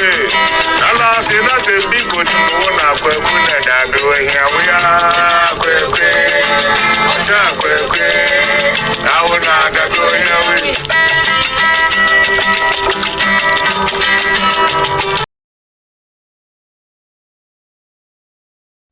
Ananse na se bi ko tu na kwaku na da do hia we kwekwe acha kwekwe awu na da do hia we.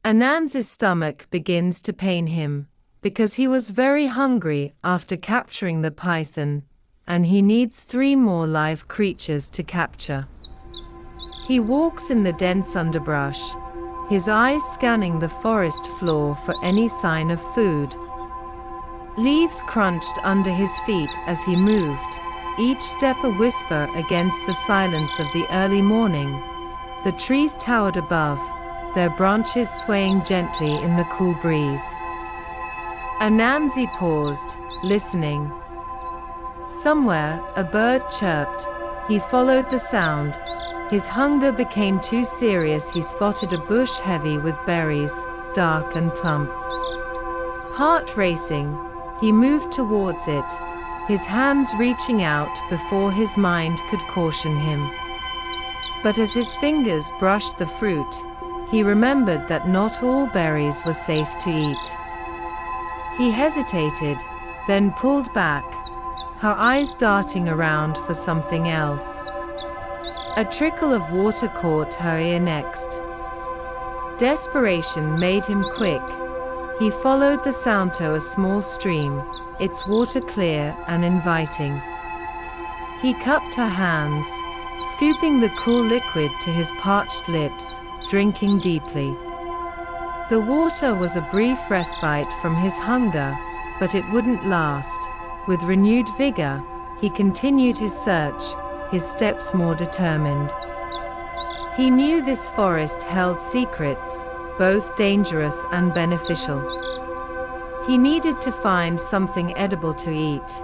Ananse's stomach begins to pain him, because he was very hungry after capturing the python, and he needs 3 more live creatures to capture. He walks in the dense underbrush, his eyes scanning the forest floor for any sign of food. Leaves crunched under his feet as he moved, each step a whisper against the silence of the early morning. The trees towered above, their branches swaying gently in the cool breeze. Ananse paused, listening. Somewhere, a bird chirped. He followed the sound. His hunger became too serious. He spotted a bush heavy with berries, dark and plump. Heart racing, he moved towards it, his hands reaching out before his mind could caution him. But as his fingers brushed the fruit, he remembered that not all berries were safe to eat. He hesitated, then pulled back, her eyes darting around for something else. A trickle of water caught her ear next. Desperation made him quick. He followed the sound to a small stream, its water clear and inviting. He cupped her hands, scooping the cool liquid to his parched lips, drinking deeply. The water was a brief respite from his hunger, but it wouldn't last. With renewed vigor, he continued his search, his steps more determined. He knew this forest held secrets, both dangerous and beneficial. He needed to find something edible to eat,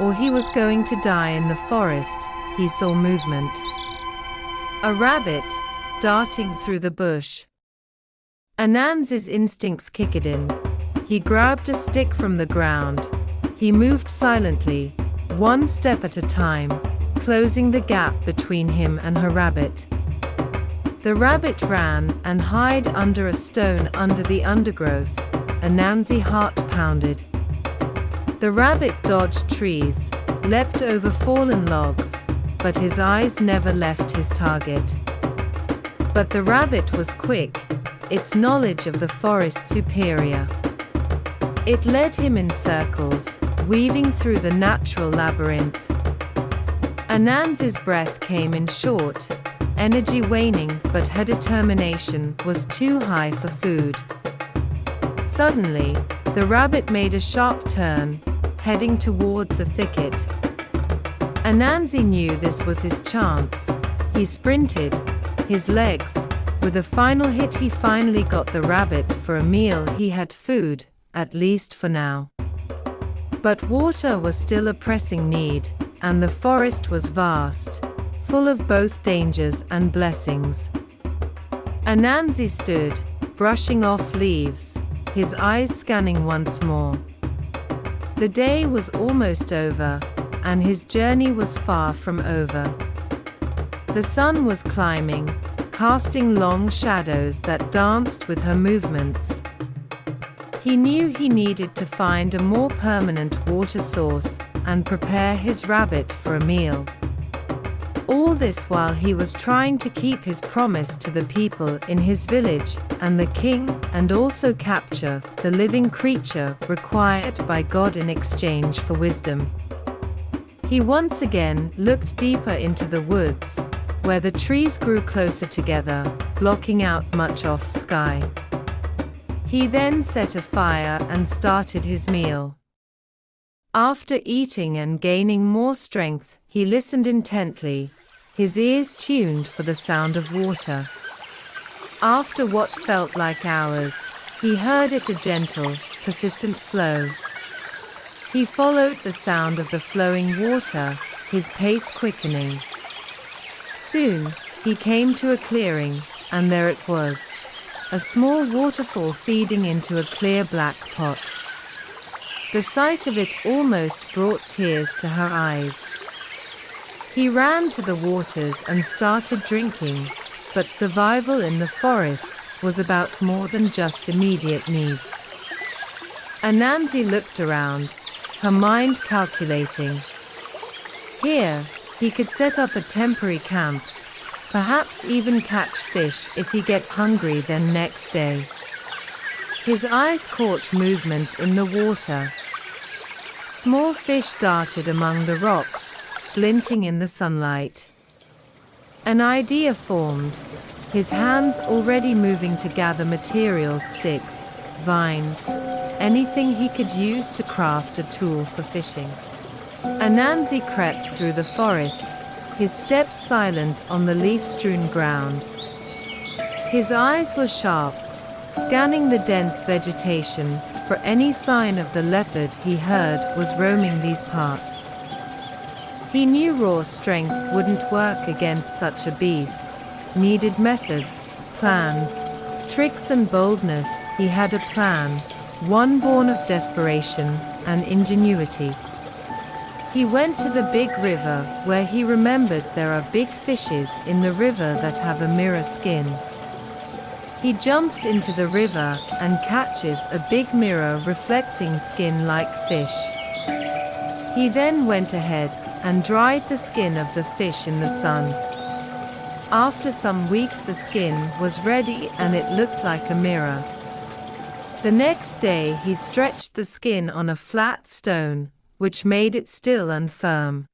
or he was going to die in the forest. He saw movement. A rabbit, darting through the bush. Ananse's instincts kicked in. He grabbed a stick from the ground. He moved silently, one step at a time, closing the gap between him and her rabbit. The rabbit ran and hid under a stone under the undergrowth. Ananse's heart pounded. The rabbit dodged trees, leapt over fallen logs, but his eyes never left his target. But the rabbit was quick, its knowledge of the forest superior. It led him in circles, weaving through the natural labyrinth. Ananse's breath came in short, energy waning, but her determination was too high for food. Suddenly, the rabbit made a sharp turn, heading towards a thicket. Ananse knew this was his chance. He sprinted, his legs. With a final hit, he finally got the rabbit for a meal. He had food, at least for now. But water was still a pressing need, and the forest was vast, full of both dangers and blessings. Ananse stood, brushing off leaves, his eyes scanning once more. The day was almost over, and his journey was far from over. The sun was climbing, casting long shadows that danced with her movements. He knew he needed to find a more permanent water source and prepare his rabbit for a meal. All this while he was trying to keep his promise to the people in his village and the king, and also capture the living creature required by God in exchange for wisdom. He once again looked deeper into the woods, where the trees grew closer together, blocking out much of sky. He then set a fire and started his meal. After eating and gaining more strength, he listened intently, his ears tuned for the sound of water. After what felt like hours, he heard it, a gentle, persistent flow. He followed the sound of the flowing water, his pace quickening. Soon, he came to a clearing, and there it was, a small waterfall feeding into a clear black pot. The sight of it almost brought tears to her eyes. He ran to the waters and started drinking, but survival in the forest was about more than just immediate needs. Ananse looked around, her mind calculating. Here, he could set up a temporary camp, perhaps even catch fish if he get hungry then next day. His eyes caught movement in the water. Small fish darted among the rocks, glinting in the sunlight. An idea formed, his hands already moving to gather materials, sticks, vines, anything he could use to craft a tool for fishing. Ananse crept through the forest, his steps silent on the leaf-strewn ground. His eyes were sharp, scanning the dense vegetation for any sign of the leopard he heard was roaming these parts. He knew raw strength wouldn't work against such a beast, needed methods, plans, tricks and boldness. He had a plan, one born of desperation and ingenuity. He went to the big river where he remembered there are big fishes in the river that have a mirror skin. He jumps into the river and catches a big mirror reflecting skin like fish. He then went ahead and dried the skin of the fish in the sun. After some weeks the skin was ready and it looked like a mirror. The next day he stretched the skin on a flat stone, which made it still and firm.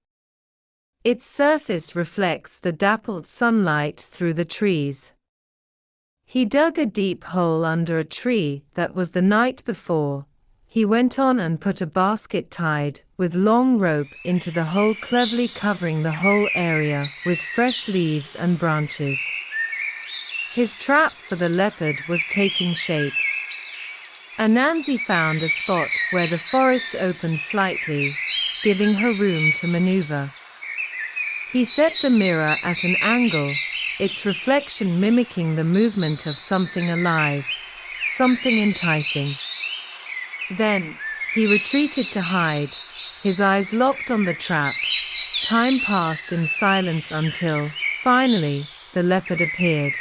Its surface reflects the dappled sunlight through the trees. He dug a deep hole under a tree that was the night before. He went on and put a basket tied with long rope into the hole, cleverly covering the whole area with fresh leaves and branches. His trap for the leopard was taking shape. Ananse found a spot where the forest opened slightly, giving her room to maneuver. He set the mirror at an angle, its reflection mimicking the movement of something alive, something enticing. Then, he retreated to hide, his eyes locked on the trap. Time passed in silence until, finally, the leopard appeared.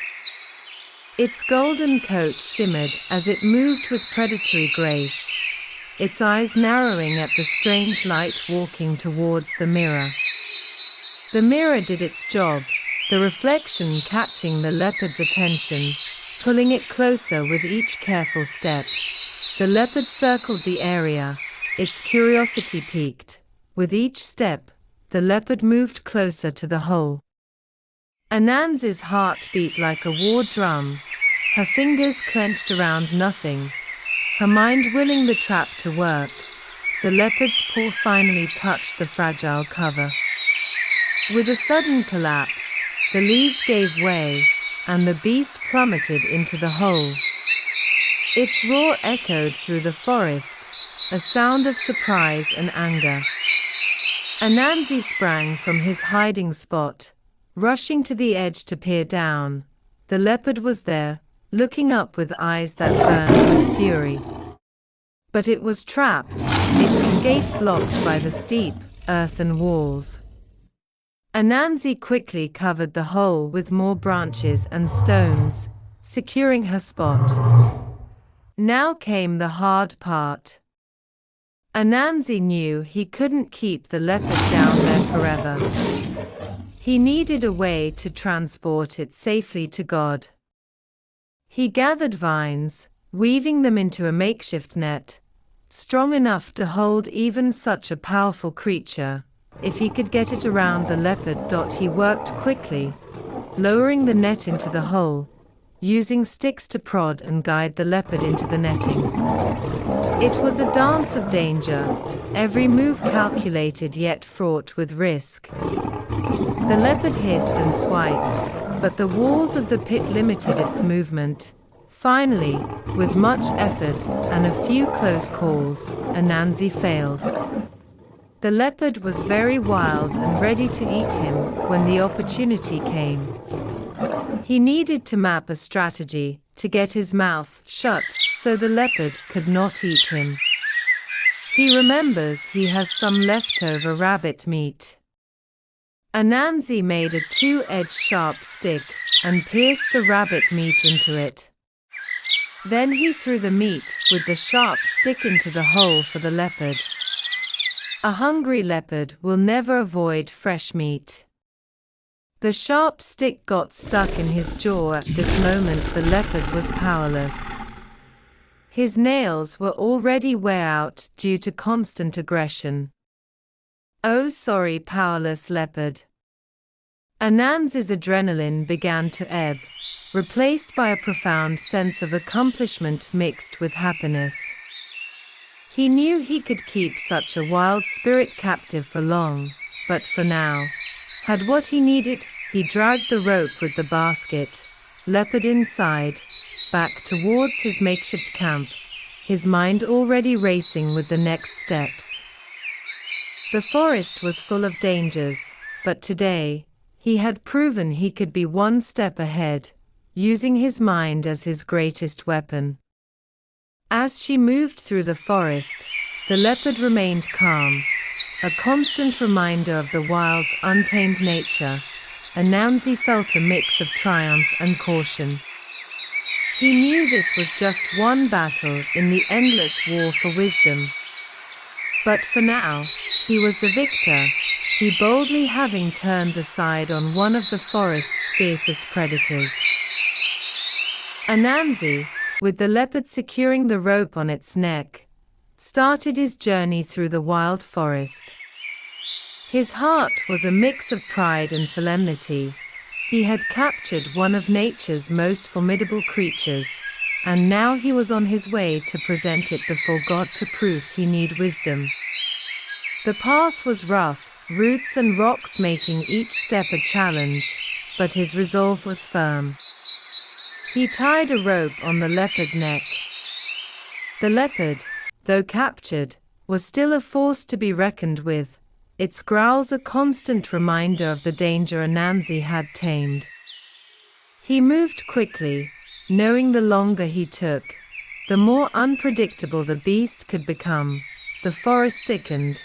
Its golden coat shimmered as it moved with predatory grace, its eyes narrowing at the strange light walking towards the mirror. The mirror did its job, the reflection catching the leopard's attention, pulling it closer with each careful step. The leopard circled the area, its curiosity piqued. With each step, the leopard moved closer to the hole. Ananse's heart beat like a war drum, her fingers clenched around nothing, her mind willing the trap to work. The leopard's paw finally touched the fragile cover. With a sudden collapse, the leaves gave way, and the beast plummeted into the hole. Its roar echoed through the forest, a sound of surprise and anger. Ananse sprang from his hiding spot, rushing to the edge to peer down. The leopard was there, looking up with eyes that burned with fury. But it was trapped, its escape blocked by the steep, earthen walls. Ananse quickly covered the hole with more branches and stones, securing her spot. Now came the hard part. Ananse knew he couldn't keep the leopard down there forever. He needed a way to transport it safely to God. He gathered vines, weaving them into a makeshift net, strong enough to hold even such a powerful creature. If he could get it around the leopard. He worked quickly, lowering the net into the hole, using sticks to prod and guide the leopard into the netting. It was a dance of danger, every move calculated yet fraught with risk. The leopard hissed and swiped, but the walls of the pit limited its movement. Finally, with much effort and a few close calls, Ananse failed. The leopard was very wild and ready to eat him when the opportunity came. He needed to map a strategy to get his mouth shut so the leopard could not eat him. He remembers he has some leftover rabbit meat. Ananse made a two-edged sharp stick and pierced the rabbit meat into it. Then he threw the meat with the sharp stick into the hole for the leopard. A hungry leopard will never avoid fresh meat. The sharp stick got stuck in his jaw. At this moment the leopard was powerless. His nails were already wear out due to constant aggression. Oh, sorry, powerless leopard. Ananse's adrenaline began to ebb, replaced by a profound sense of accomplishment mixed with happiness. He knew he could keep such a wild spirit captive for long, but for now, had what he needed. He dragged the rope with the basket, leopard inside, back towards his makeshift camp, his mind already racing with the next steps. The forest was full of dangers, but today, he had proven he could be one step ahead, using his mind as his greatest weapon. As she moved through the forest, the leopard remained calm, a constant reminder of the wild's untamed nature. Ananse felt a mix of triumph and caution. He knew this was just one battle in the endless war for wisdom. But for now, he was the victor, he boldly having turned the side on one of the forest's fiercest predators. Ananse, with the leopard securing the rope on its neck, started his journey through the wild forest. His heart was a mix of pride and solemnity. He had captured one of nature's most formidable creatures, and now he was on his way to present it before God to prove he needed wisdom. The path was rough, roots and rocks making each step a challenge, but his resolve was firm. He tied a rope on the leopard's neck. The leopard, though captured, was still a force to be reckoned with, its growls a constant reminder of the danger Ananse had tamed. He moved quickly, knowing the longer he took, the more unpredictable the beast could become. The forest thickened,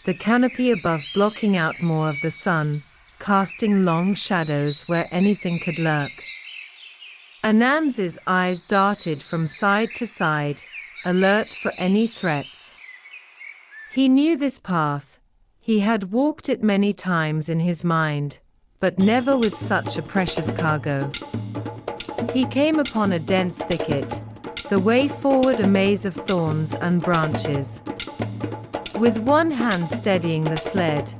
the canopy above blocking out more of the sun, casting long shadows where anything could lurk. Ananse's eyes darted from side to side, alert for any threats. He knew this path. He had walked it many times in his mind, but never with such a precious cargo. He came upon a dense thicket, the way forward a maze of thorns and branches. With one hand steadying the sled,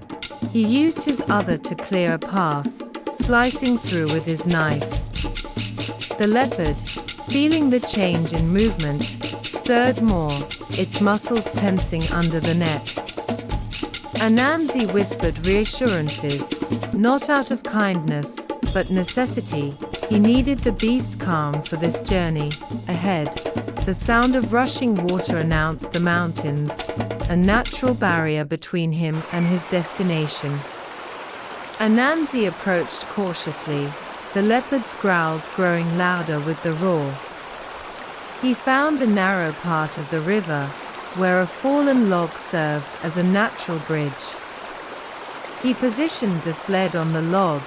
he used his other to clear a path, slicing through with his knife. The leopard, feeling the change in movement, stirred more, its muscles tensing under the net. Ananse whispered reassurances, not out of kindness, but necessity. He needed the beast calm for this journey. Ahead, the sound of rushing water announced the mountains, a natural barrier between him and his destination. Ananse approached cautiously, the leopard's growls growing louder with the roar. He found a narrow part of the river, where a fallen log served as a natural bridge. He positioned the sled on the log,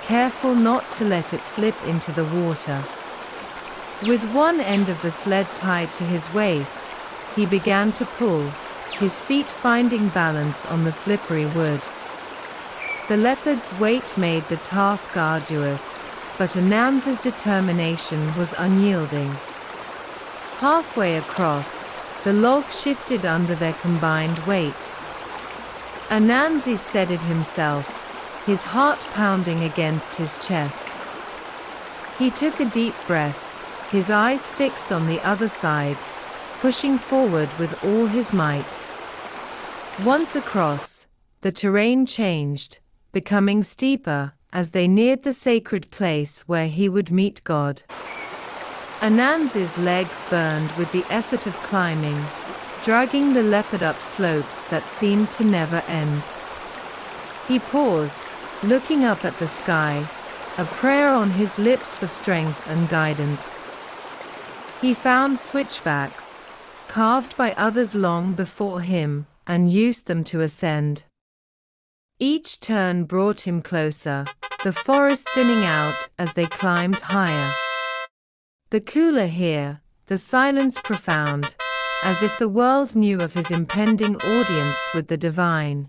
careful not to let it slip into the water. With one end of the sled tied to his waist, he began to pull, his feet finding balance on the slippery wood. The leopard's weight made the task arduous, but Ananse's determination was unyielding. Halfway across, the log shifted under their combined weight. Ananse steadied himself, his heart pounding against his chest. He took a deep breath, his eyes fixed on the other side, pushing forward with all his might. Once across, the terrain changed, becoming steeper as they neared the sacred place where he would meet God. Ananse's legs burned with the effort of climbing, dragging the leopard up slopes that seemed to never end. He paused, looking up at the sky, a prayer on his lips for strength and guidance. He found switchbacks, carved by others long before him, and used them to ascend. Each turn brought him closer, the forest thinning out as they climbed higher. The cooler here, the silence profound, as if the world knew of his impending audience with the divine.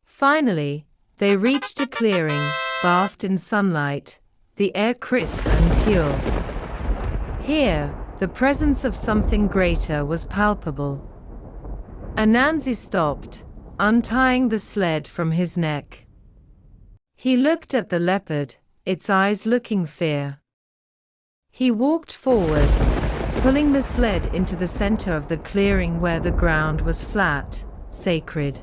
Finally, they reached a clearing, bathed in sunlight, the air crisp and pure. Here, the presence of something greater was palpable. Ananse stopped, untying the sled from his neck. He looked at the leopard, its eyes looking fear. He walked forward, pulling the sled into the center of the clearing where the ground was flat, sacred.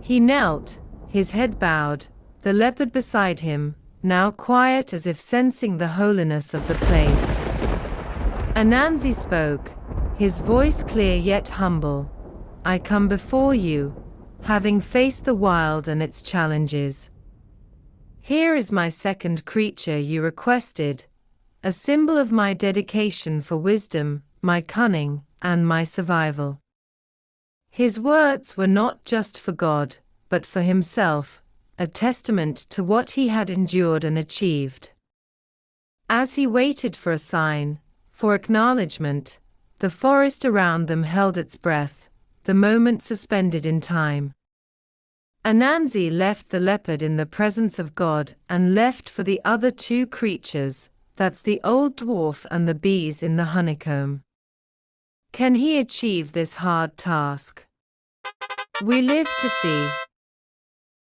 He knelt, his head bowed, the leopard beside him, now quiet as if sensing the holiness of the place. Ananse spoke, his voice clear yet humble. I come before you, having faced the wild and its challenges. Here is my second creature you requested, a symbol of my dedication for wisdom, my cunning, and my survival. His words were not just for God, but for himself, a testament to what he had endured and achieved. As he waited for a sign, for acknowledgement, the forest around them held its breath, the moment suspended in time. Ananse left the leopard in the presence of God and left for the other two creatures, that's the old dwarf and the bees in the honeycomb. Can he achieve this hard task? We live to see.